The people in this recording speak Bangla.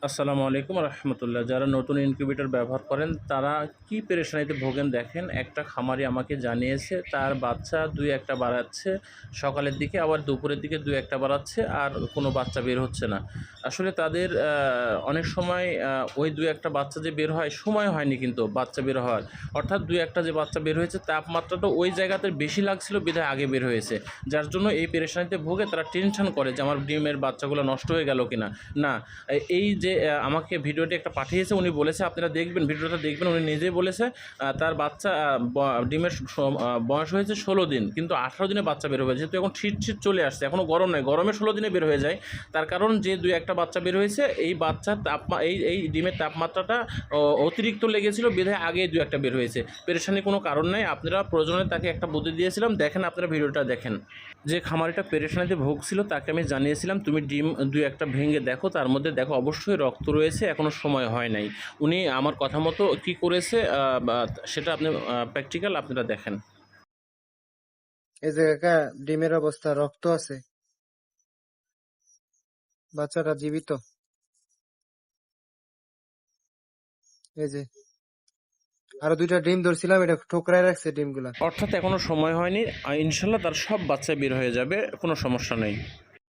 আসসালামু আলাইকুম রহমতুল্লাহ। যারা নতুন ইনকিউবেটর ব্যবহার করেন তারা কি পেরেশানিতে ভোগেন দেখেন। একটা খামারি আমাকে জানিয়েছে তার বাচ্চা দুই একটা বাড়াচ্ছে, সকালের দিকে আবার দুপুরের দিকে দুই একটা বাড়াচ্ছে, আর কোনো বাচ্চা বের হচ্ছে না। আসলে তাদের অনেক সময় ওই দুই একটা বাচ্চা যে বের হয় সময় হয়নি, কিন্তু বাচ্চা বের হওয়ার অর্থাৎ দুই একটা যে বাচ্চা বের হয়েছে তাপমাত্রাটা ওই জায়গাতে বেশি লাগছিল বিধায় আগে বের হয়েছে, যার জন্য এই পেরেশানিতে ভোগে। তারা টেনশন করে যে আমার ডিমের বাচ্চাগুলো নষ্ট হয়ে গেল কিনা। না, এই যে আমাকে ভিডিওটি একটা পাঠিয়েছে, উনি বলেছে আপনারা দেখবেন, ভিডিওটা দেখবেন। উনি নিজেই বলেছে তার বাচ্চা ডিমের বয়স হয়েছে 16 দিন, কিন্তু 18 দিনে বাচ্চা বের হয়েছে। যেহেতু এখন শীত চলে আসছে, এখনও গরম নয়, গরমে 16 দিনে বের হয়ে যায়। তার কারণ যে দুই একটা বাচ্চা বের হয়েছে, এই বাচ্চার এই ডিমের তাপমাত্রাটা অতিরিক্ত লেগেছিল বিধায় আগে দুই একটা বের হয়েছে। পেরেশানি কোনো কারণ নাই, আপনারা প্রয়োজনে তাকে একটা বুদ্ধি দিয়েছিলাম। দেখেন, আপনারা ভিডিওটা দেখেন। যে খামারিটা পেরেশানিতে ভুগছিল তাকে আমি জানিয়েছিলাম তুমি ডিম দুই একটা ভেঙে দেখো, তার মধ্যে দেখো অবশ্যই রক্ত রয়েছে, এখনও সময় হয় নাই। উনি আমার কথা মতো কী করেছে সেটা আপনি প্র্যাকটিক্যাল আপনারা দেখেন। এই যে কাকা, ডিমের অবস্থা, রক্ত আছে, বাচ্চাটা জীবিত। এই যে আরো দুইটা ডিম ধরছিলাম, এটা ঠোকরায় রাখছে ডিমগুলা। অর্থাৎ এখনও সময় হয়নি, ইনশাল্লাহ তার সব বাচ্চা বের হয়ে যাবে, কোনো সমস্যা নেই।